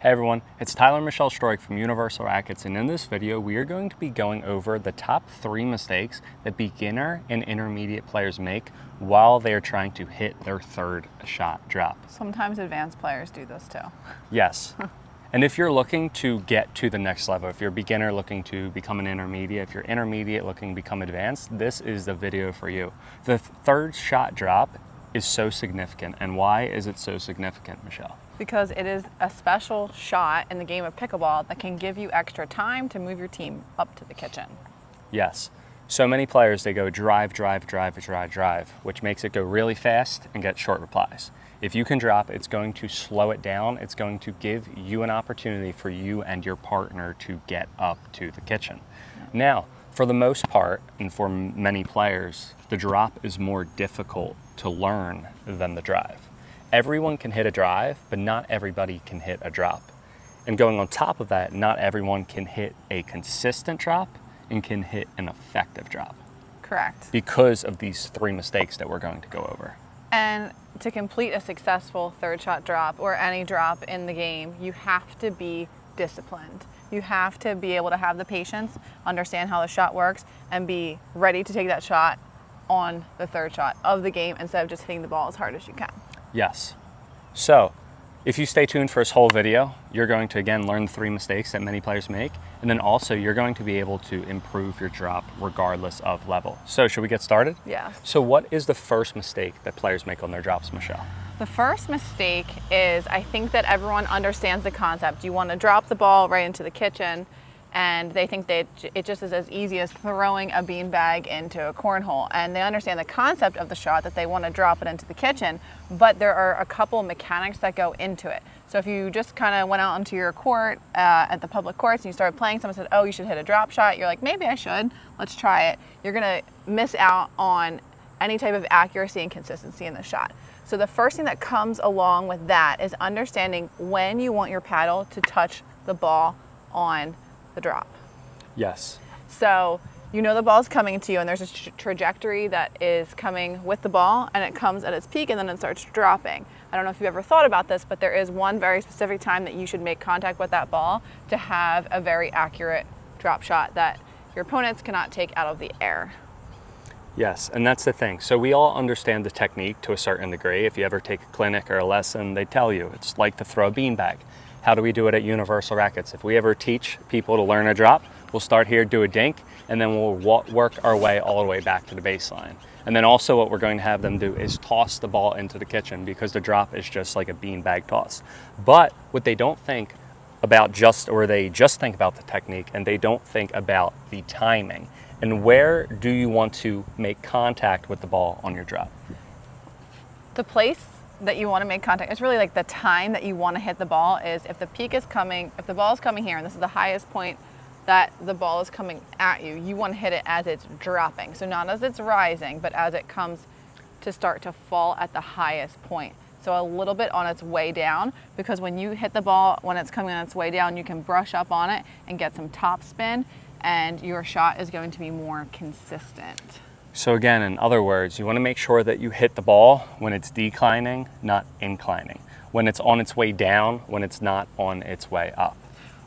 Hey everyone, it's Tyler and Michelle Stroik from Universal Rackets, and in this video we are going to be going over the top 3 mistakes that beginner and intermediate players make while they are trying to hit their third shot drop. Sometimes advanced players do this too. Yes. And if you're looking to get to the next level, if you're a beginner looking to become an intermediate, if you're intermediate looking to become advanced, this is the video for you. The third shot drop is so significant. And why is it so significant, Michelle? Because it is a special shot in the game of pickleball that can give you extra time to move your team up to the kitchen. Yes. So many players, they go drive, drive, drive, drive, drive, which makes it go really fast and get short replies. If you can drop, it's going to slow it down. It's going to give you an opportunity for you and your partner to get up to the kitchen. Now, for the most part, and for many players, the drop is more difficult to learn than the drive. Everyone can hit a drive, but not everybody can hit a drop. And going on top of that, not everyone can hit a consistent drop and can hit an effective drop. Correct. Because of these 3 mistakes that we're going to go over. And to complete a successful third shot drop or any drop in the game, you have to be disciplined. You have to be able to have the patience, understand how the shot works, and be ready to take that shot on the third shot of the game instead of just hitting the ball as hard as you can. Yes. So if you stay tuned for this whole video, you're going to again learn the 3 mistakes that many players make, and then also you're going to be able to improve your drop regardless of level. So should we get started? Yeah. So what is the first mistake that players make on their drops, Michelle? The first mistake is, I think that everyone understands the concept. You want to drop the ball right into the kitchen, and they think that it just is as easy as throwing a beanbag into a cornhole. And they understand the concept of the shot, that they want to drop it into the kitchen, but there are a couple mechanics that go into it. So if you just kind of went out onto your court at the public courts and you started playing, someone said, oh, you should hit a drop shot. You're like, maybe I should, let's try it. You're gonna miss out on any type of accuracy and consistency in the shot. So the first thing that comes along with that is understanding when you want your paddle to touch the ball on the drop. Yes. So you know the ball's coming to you, and there's a trajectory that is coming with the ball, and it comes at its peak and then it starts dropping. I don't know if you've ever thought about this, but there is one very specific time that you should make contact with that ball to have a very accurate drop shot that your opponents cannot take out of the air. Yes, and that's the thing. So we all understand the technique to a certain degree. If you ever take a clinic or a lesson, they tell you it's like to throw a beanbag. How do we do it at Universal Rackets? If we ever teach people to learn a drop, we'll start here, do a dink, and then we'll work our way all the way back to the baseline. And then also what we're going to have them do is toss the ball into the kitchen, because the drop is just like a beanbag toss. But what they don't think about they just think about the technique, and they don't think about the timing. And where do you want to make contact with the ball on your drop? The place that you want to make contact, it's really like the time that you want to hit the ball is if the peak is coming, if the ball is coming here and this is the highest point that the ball is coming at you, you want to hit it as it's dropping. So not as it's rising, but as it comes to start to fall at the highest point. So a little bit on its way down, because when you hit the ball, when it's coming on its way down, you can brush up on it and get some top spin, and your shot is going to be more consistent. So again, in other words, you want to make sure that you hit the ball when it's declining, not inclining. When it's on its way down, when it's not on its way up.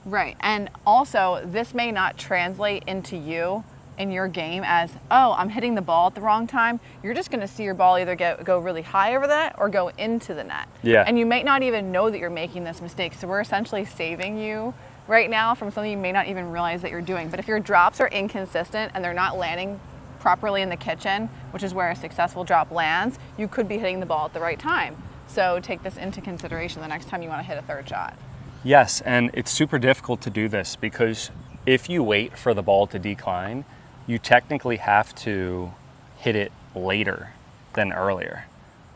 Right, and also this may not translate into you in your game as, oh, I'm hitting the ball at the wrong time. You're just gonna see your ball either go really high over the net or go into the net. Yeah. And you may not even know that you're making this mistake. So we're essentially saving you right now from something you may not even realize that you're doing. But if your drops are inconsistent and they're not landing properly in the kitchen, which is where a successful drop lands, you could be hitting the ball at the right time. So take this into consideration the next time you want to hit a third shot. Yes, and it's super difficult to do this, because if you wait for the ball to decline, you technically have to hit it later than earlier,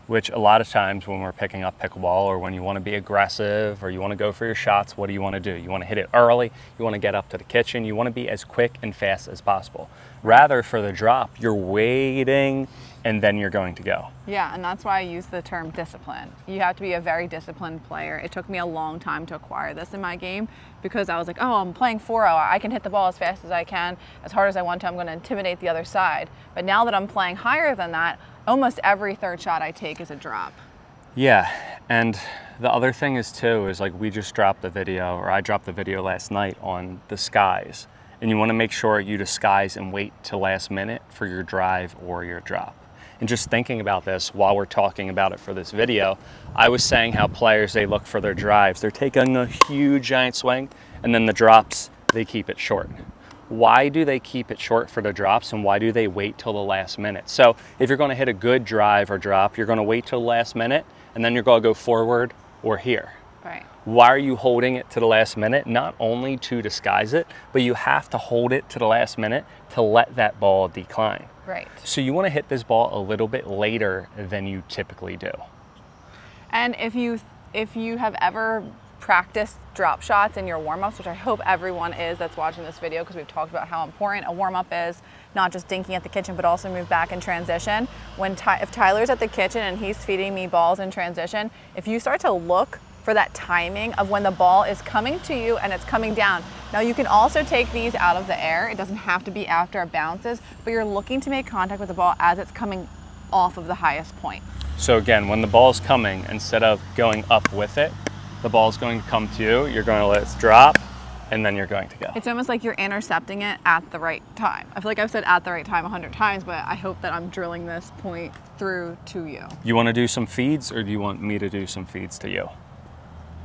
which a lot of times when we're picking up pickleball, or when you want to be aggressive or you want to go for your shots, what do you want to do? You want to hit it early, you want to get up to the kitchen, you want to be as quick and fast as possible. Rather, for the drop, you're waiting and then you're going to go. Yeah, and that's why I use the term discipline. You have to be a very disciplined player. It took me a long time to acquire this in my game, because I was like, oh, I'm playing 4-0. I can hit the ball as fast as I can, as hard as I want to. I'm going to intimidate the other side. But now that I'm playing higher than that, almost every third shot I take is a drop. Yeah, and The other thing is too, is like we just dropped the video, or I dropped the video last night on the skies. And you want to make sure you disguise and wait till last minute for your drive or your drop. And just thinking about this while we're talking about it for this video, I was saying how players, they look for their drives. They're taking a huge giant swing, and then the drops, they keep it short. Why do they keep it short for the drops, and why do they wait till the last minute? So if you're going to hit a good drive or drop, you're going to wait till the last minute, and then you're going to go forward or here. Right. Why are you holding it to the last minute? Not only to disguise it, but you have to hold it to the last minute to let that ball decline. Right. So you want to hit this ball a little bit later than you typically do. And if you have ever practiced drop shots in your warm-ups, which I hope everyone is that's watching this video, because we've talked about how important a warm-up is, not just dinking at the kitchen, but also move back in transition. If Tyler's at the kitchen and he's feeding me balls in transition, if you start to look for that timing of when the ball is coming to you and it's coming down. Now you can also take these out of the air. It doesn't have to be after it bounces, but you're looking to make contact with the ball as it's coming off of the highest point. So again, when the ball's coming, instead of going up with it, the ball's going to come to you, you're going to let it drop, and then you're going to go. It's almost like you're intercepting it at the right time. I feel like I've said at the right time 100 times, but I hope that I'm drilling this point through to you. You want to do some feeds, or do you want me to do some feeds to you?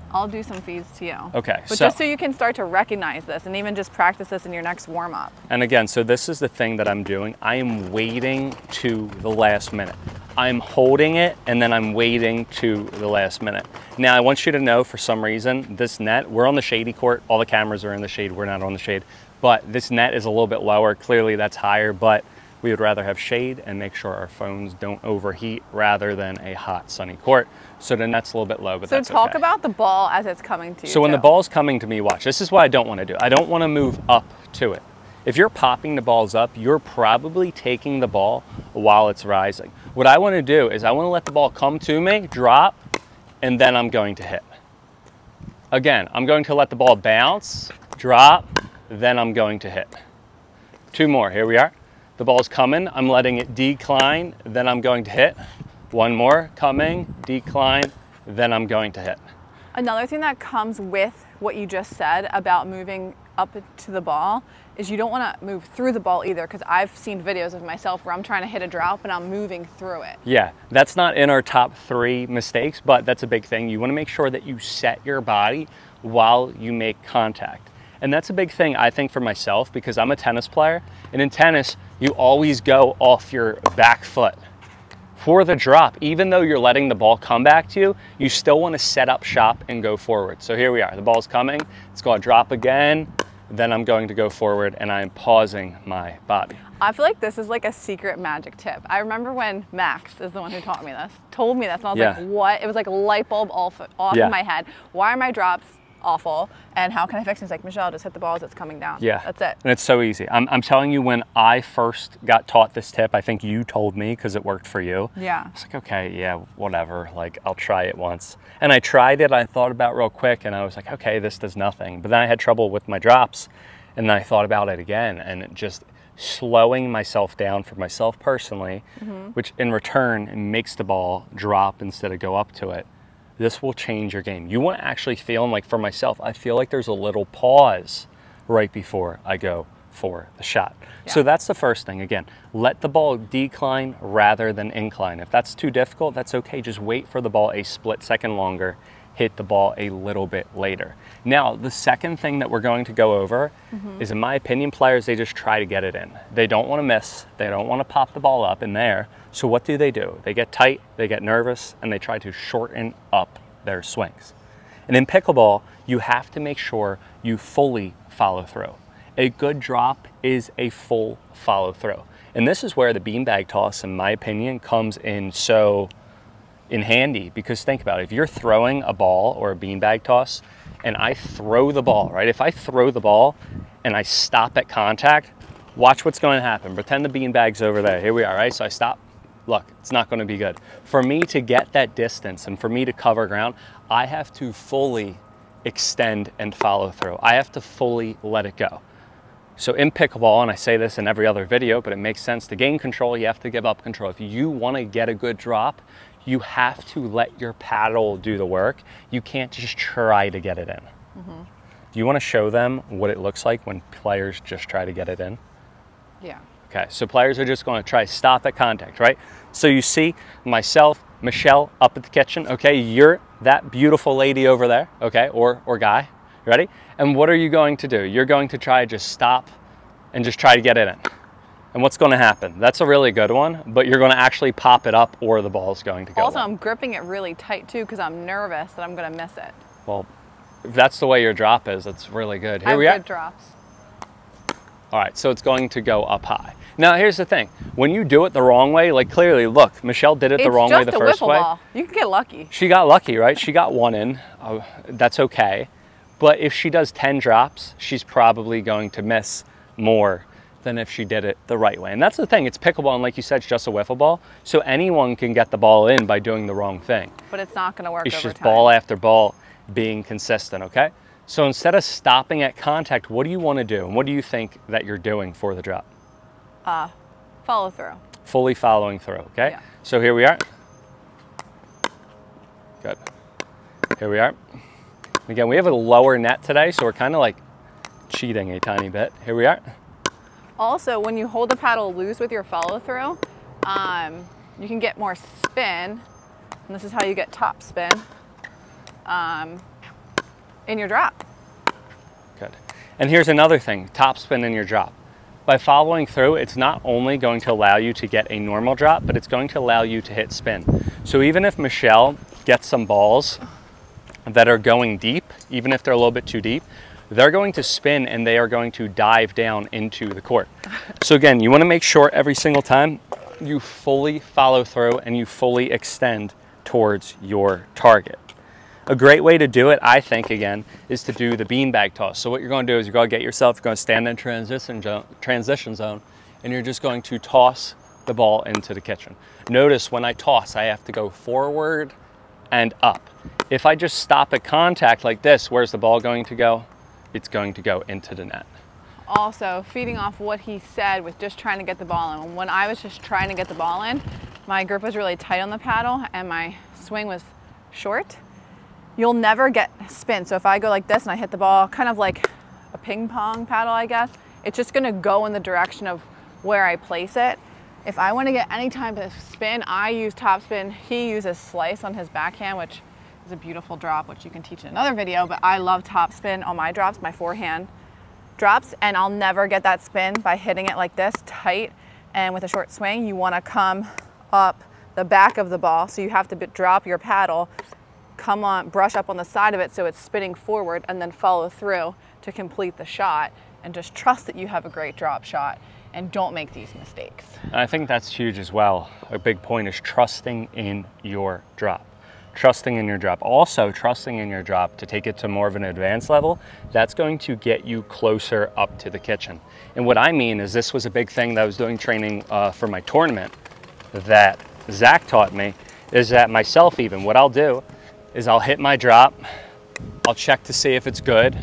I'll do some feeds to you. Okay. But just so you can start to recognize this and even just practice this in your next warm-up. And again, so this is the thing that I'm doing. I am waiting to the last minute. I'm holding it, and then I'm waiting to the last minute. Now, I want you to know, for some reason, this net, we're on the shady court. All the cameras are in the shade. We're not on the shade. But this net is a little bit lower. Clearly, that's higher, but we would rather have shade and make sure our phones don't overheat rather than a hot, sunny court. So the net's a little bit low, but that's okay. So talk about the ball as it's coming to you. So when the ball's coming to me, watch, this is what I don't want to do. I don't want to move up to it. If you're popping the balls up, you're probably taking the ball while it's rising. What I want to do is I want to let the ball come to me, drop, and then I'm going to hit. Again, I'm going to let the ball bounce, drop, then I'm going to hit. Two more, here we are. The ball's coming, I'm letting it decline, then I'm going to hit. One more, coming, decline, then I'm going to hit. Another thing that comes with what you just said about moving up to the ball is you don't want to move through the ball either, because I've seen videos of myself where I'm trying to hit a drop and I'm moving through it. Yeah, that's not in our top 3 mistakes, but that's a big thing. You want to make sure that you set your body while you make contact. And that's a big thing, I think, for myself, because I'm a tennis player, and in tennis, you always go off your back foot. For the drop, even though you're letting the ball come back to you, you still want to set up shop and go forward. So here we are, the ball's coming, it's going to drop again, then I'm going to go forward, and I'm pausing my body. I feel like this is like a secret magic tip. I remember when Max is the one who taught me this, told me this, and I was like, what? It was like a light bulb off in my head. Why are my drops awful, and how can I fix it? It's like, Michelle, just hit the ball as it's coming down. Yeah, that's it. And it's so easy. I'm telling you, when I first got taught this tip, I think you told me because it worked for you. Yeah. It's like, okay, yeah, whatever, like I'll try it once. And I tried it, I thought about it real quick, and I was like, okay, this does nothing. But then I had trouble with my drops, and then I thought about it again, and it just slowing myself down for myself personally, which in return makes the ball drop instead of go up to it. This will change your game. You want to actually feel, like for myself, I feel like there's a little pause right before I go for the shot. Yeah. So that's the first thing. Again, let the ball decline rather than incline. If that's too difficult, that's okay. Just wait for the ball a split second longer, hit the ball a little bit later. Now, the second thing that we're going to go over is, in my opinion, players, they just try to get it in. They don't want to miss. They don't want to pop the ball up in there. So what do? They get tight, they get nervous, and they try to shorten up their swings. And in pickleball, you have to make sure you fully follow through. A good drop is a full follow through. And this is where the beanbag toss, in my opinion, comes in so in handy, because think about it. If you're throwing a ball or a beanbag toss and I throw the ball, right? If I throw the ball and I stop at contact, watch what's going to happen. Pretend the beanbag's over there. Here we are, right? So I stop. Look, it's not going to be good. For me to get that distance and for me to cover ground, I have to fully extend and follow through. I have to fully let it go. So in pickleball, and I say this in every other video, but it makes sense, to gain control, you have to give up control. If you want to get a good drop, You have to let your paddle do the work. You can't just try to get it in. Do you want to show them what it looks like when players just try to get it in? Yeah. Okay, so players are just going to try to stop at contact, right? So you see myself, Michelle up at the kitchen, okay? You're that beautiful lady over there, okay? Or guy, ready? And what are you going to do? You're going to try to just stop and just try to get it in. And what's going to happen? That's a really good one, but you're going to actually pop it up or the ball's going to go. Also, in. I'm gripping it really tight too because I'm nervous that I'm going to miss it. Well, if that's the way your drop is, that's really good. Here we I are. have good drops. All right, so it's going to go up high. Now, here's the thing. When you do it the wrong way, like clearly, look, Michelle did it the wrong way the first way. Ball. You can get lucky. She got lucky, right? She got one in. That's okay. But if she does 10 drops, she's probably going to miss more than if she did it the right way. And that's the thing. It's pickleball, and like you said, it's just a wiffle ball. So anyone can get the ball in by doing the wrong thing. But it's not going to work It's over just time. ball after ball being consistent, okay? So instead of stopping at contact, what do you want to do? And what do you think that you're doing for the drop? Follow through. Fully following through, okay? Yeah. So here we are. Good. Here we are. Again, we have a lower net today, so we're kind of like cheating a tiny bit. Here we are. Also, when you hold the paddle loose with your follow through, you can get more spin, and this is how you get top spin in your drop. Good. And here's another thing, top spin in your drop. By following through, it's not only going to allow you to get a normal drop, but it's going to allow you to hit spin. So even if Michelle gets some balls that are going deep, even if they're a little bit too deep, they're going to spin and they are going to dive down into the court. So again, you want to make sure every single time you fully follow through and you fully extend towards your target. A great way to do it, I think, again, is to do the beanbag toss. So what you're going to do is you're going to get yourself, you're going to stand in transition zone, and you're just going to toss the ball into the kitchen. Notice when I toss, I have to go forward and up. If I just stop at contact like this, where's the ball going to go? It's going to go into the net. Also, feeding off what he said with just trying to get the ball in. When I was just trying to get the ball in, my grip was really tight on the paddle and my swing was short. You'll never get spin. So if I go like this and I hit the ball, kind of like a ping pong paddle, I guess, it's just gonna go in the direction of where I place it. If I wanna get any type of spin, I use top spin. He uses slice on his backhand, which is a beautiful drop, which you can teach in another video, but I love top spin on my drops, my forehand drops, and I'll never get that spin by hitting it like this, tight, and with a short swing. You wanna come up the back of the ball, so you have to drop your paddle, come on, brush up on the side of it so it's spinning forward, and then follow through to complete the shot, and just trust that you have a great drop shot and don't make these mistakes. And I think that's huge as well. A big point is trusting in your drop. Trusting in your drop. Also, trusting in your drop to take it to more of an advanced level, that's going to get you closer up to the kitchen. And what I mean is this was a big thing that I was doing training for my tournament that Zach taught me, is that myself even, what I'll do is I'll hit my drop, I'll check to see if it's good,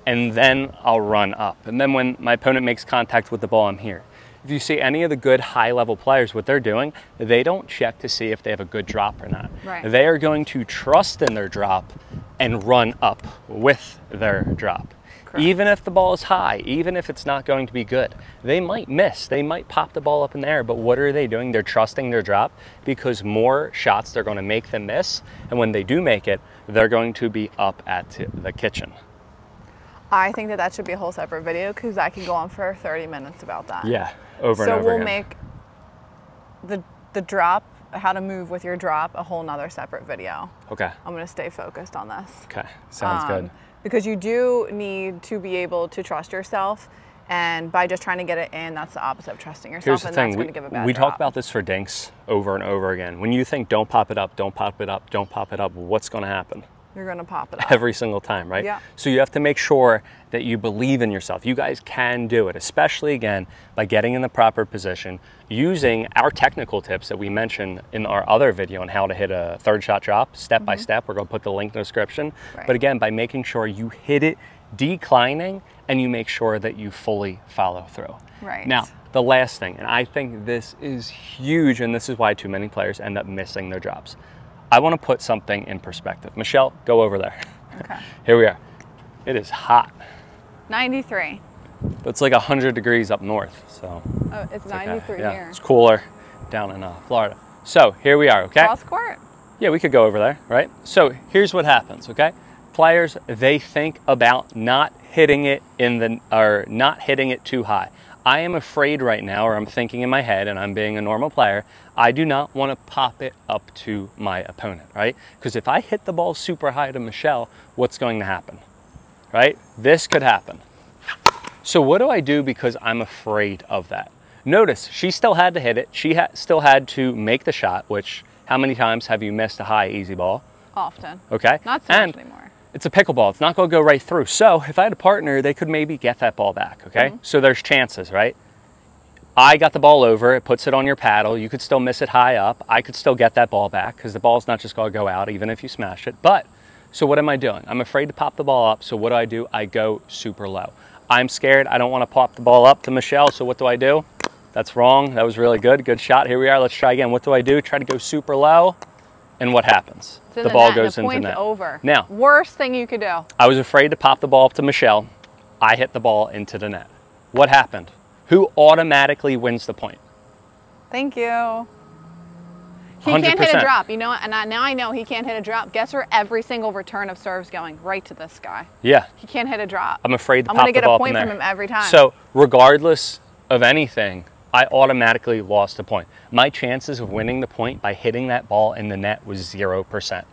and then I'll run up. And then when my opponent makes contact with the ball, I'm here. If you see any of the good high-level players, what they're doing, they don't check to see if they have a good drop or not. Right. They are going to trust in their drop and run up with their drop. Correct. Even if the ball is high, even if it's not going to be good, they might miss. They might pop the ball up in the air, but what are they doing? They're trusting their drop, because more shots they're going to make than miss, and when they do make it, they're going to be up at the kitchen. I think that should be a whole separate video, because I can go on for 30 minutes about that. Yeah, over and over again. So we'll make the drop, how to move with your drop, a whole nother separate video. Okay. I'm going to stay focused on this. Okay, sounds good. Because you do need to be able to trust yourself, and by just trying to get it in, that's the opposite of trusting yourself. Here's the and thing, that's going to give a bad we drop. talk about this for dinks over and over again. When you think don't pop it up, don't pop it up, don't pop it up, what's going to happen? You're going to pop it up. Every single time, right? Yeah. So you have to make sure that you believe in yourself. You guys can do it, especially again, by getting in the proper position, using our technical tips that we mentioned in our other video on how to hit a third shot drop, step by step. We're going to put the link in the description. Right. But again, by making sure you hit it declining and you make sure that you fully follow through. Right. Now, the last thing, and I think this is huge, and this is why too many players end up missing their drops. I want to put something in perspective. Michelle, go over there. Okay. Here we are. It is hot. 93. It's like 100 degrees up north, so. Oh, it's 93 yeah, here. it's cooler down in Florida. So here we are, okay? Cross court. Yeah, we could go over there, right? So here's what happens, okay? Players, they think about not hitting it not hitting it too high. I am afraid right now, or I'm thinking in my head, and I'm being a normal player, I do not want to pop it up to my opponent, right? Because if I hit the ball super high to Michelle, what's going to happen, right? This could happen. So what do I do because I'm afraid of that? Notice, she still had to hit it. She still had to make the shot, which, how many times have you missed a high easy ball? Often. Okay. Not so much anymore. It's a pickleball. It's not going to go right through. So if I had a partner, they could maybe get that ball back, okay? So there's chances, right? I got the ball over. It puts it on your paddle. You could still miss it high up. I could still get that ball back because the ball's not just going to go out even if you smash it. But, so what am I doing? I'm afraid to pop the ball up. So what do? I go super low. I'm scared. I don't want to pop the ball up to Michelle. So what do? That's wrong. That was really good. Good shot. Here we are. Let's try again. What do? Try to go super low. And what happens? The ball net, goes the into point's net. Over. Now, worst thing you could do. I was afraid to pop the ball up to Michelle. I hit the ball into the net. What happened? Who automatically wins the point? Thank you. He 100%. can't hit a drop. You know what? And now I know he can't hit a drop. Guess where every single return of serve's going? Right to this guy. Yeah. He can't hit a drop. I'm afraid to I'm pop gonna the get ball a point up in from there. him every time. So regardless of anything, I automatically lost a point. My chances of winning the point by hitting that ball in the net was 0%.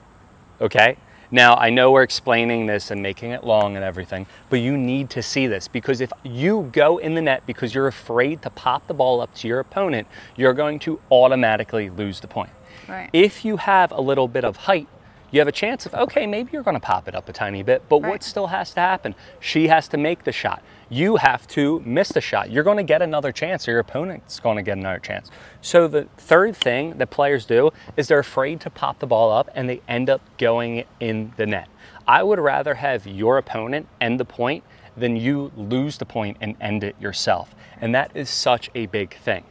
Okay? Now, I know we're explaining this and making it long and everything, but you need to see this because if you go in the net because you're afraid to pop the ball up to your opponent, you're going to automatically lose the point. Right. If you have a little bit of height, you have a chance of, okay, maybe you're going to pop it up a tiny bit, but what still has to happen? She has to make the shot. You have to miss the shot. You're going to get another chance, or your opponent's going to get another chance. So the third thing that players do is they're afraid to pop the ball up and they end up going in the net. I would rather have your opponent end the point than you lose the point and end it yourself. And that is such a big thing.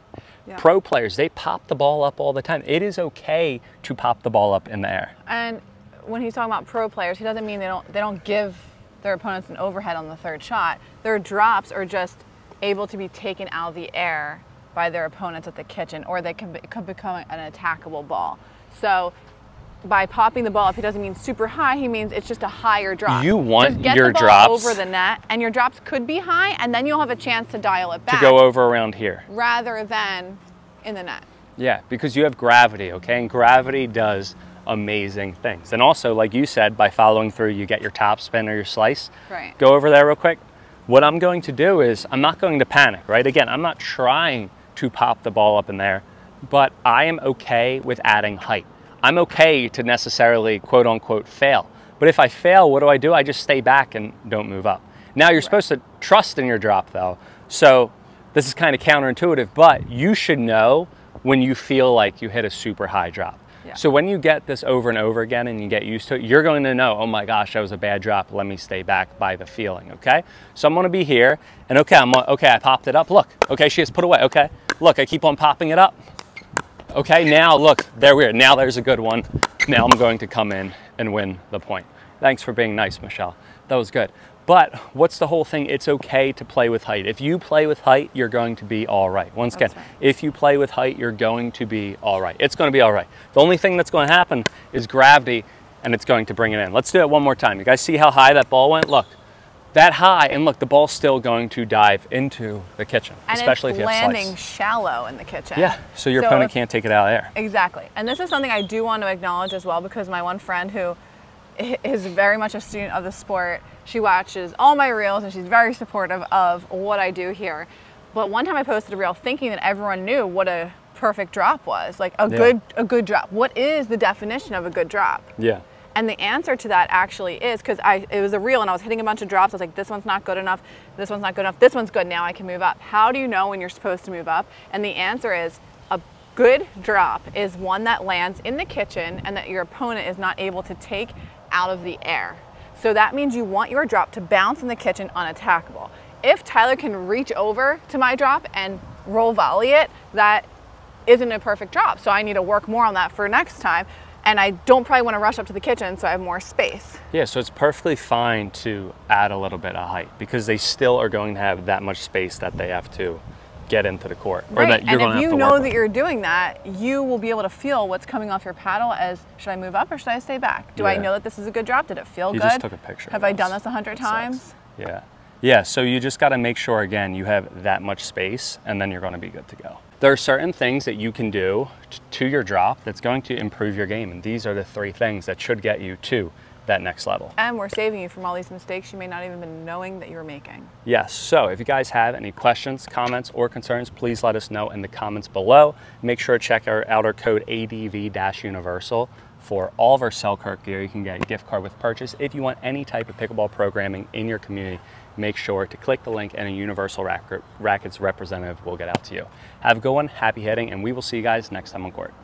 Yeah. Pro players, they pop the ball up all the time. It is okay to pop the ball up in the air. And when he's talking about pro players, he doesn't mean they don't give their opponents an overhead on the third shot. Their drops are just able to be taken out of the air by their opponents at the kitchen, or they could become an attackable ball. So by popping the ball up, he doesn't mean super high, he means it's just a higher drop. You want just get your the ball drops over the net, and your drops could be high, and then you'll have a chance to dial it back. To go over around here. Rather than in the net. Yeah, because you have gravity, okay? And gravity does amazing things. And also, like you said, by following through, you get your top spin or your slice. Right. Go over there real quick. What I'm going to do is, I'm not going to panic, right? Again, I'm not trying to pop the ball up in there, but I am okay with adding height. I'm okay to necessarily, quote unquote, fail. But if I fail, what do? I just stay back and don't move up. Now you're supposed to trust in your drop though. So this is kind of counterintuitive, but you should know when you feel like you hit a super high drop. Yeah. So when you get this over and over again and you get used to it, you're going to know, oh my gosh, that was a bad drop. Let me stay back by the feeling, okay? So I'm going to be here, and okay, I popped it up. Look, okay, she has put away, okay? Look, I keep on popping it up. Okay, now look, there we are. Now there's a good one. Now I'm going to come in and win the point. Thanks for being nice, Michelle. That was good. But what's the whole thing? It's okay to play with height. If you play with height, you're going to be all right. Once again, if you play with height, you're going to be all right. It's going to be all right. The only thing that's going to happen is gravity, and it's going to bring it in. Let's do it one more time. You guys see how high that ball went? Look, that high, and look, the ball's still going to dive into the kitchen, and especially if you have slice. landing shallow in the kitchen. Yeah, so your opponent can't take it out of there. Exactly. And this is something I do want to acknowledge as well, because my one friend who is very much a student of the sport, she watches all my reels and she's very supportive of what I do here. But one time I posted a reel thinking that everyone knew what a perfect drop was, like a good drop. What is the definition of a good drop? Yeah. And the answer to that actually is, because it was a reel and I was hitting a bunch of drops, I was like, this one's not good enough, this one's not good enough, this one's good, now I can move up. How do you know when you're supposed to move up? And the answer is, a good drop is one that lands in the kitchen and that your opponent is not able to take out of the air. So that means you want your drop to bounce in the kitchen unattackable. If Tyler can reach over to my drop and roll volley it, that isn't a perfect drop. So I need to work more on that for next time. And I don't probably want to rush up to the kitchen, so I have more space. Yeah, so it's perfectly fine to add a little bit of height because they still are going to have that much space that they have to get into the court. Right. Or that you're and if you know that you're doing that, you will be able to feel what's coming off your paddle as, should I move up or should I stay back? Do I know that this is a good drop? Did it feel good? You just took a picture. Have I done this 100 times? Yeah. Yeah, so you just got to make sure, again, you have that much space, and then you're going to be good to go. There are certain things that you can do to your drop that's going to improve your game, and these are the 3 things that should get you to that next level. And we're saving you from all these mistakes you may not even been knowing that you were making. Yes, so if you guys have any questions, comments, or concerns, please let us know in the comments below. Make sure to check out our code ADV-Universal for all of our Selkirk gear. You can get a gift card with purchase. If you want any type of pickleball programming in your community, make sure to click the link and a Universal Rackets representative will get out to you. Have a good one, happy hitting, and we will see you guys next time on court.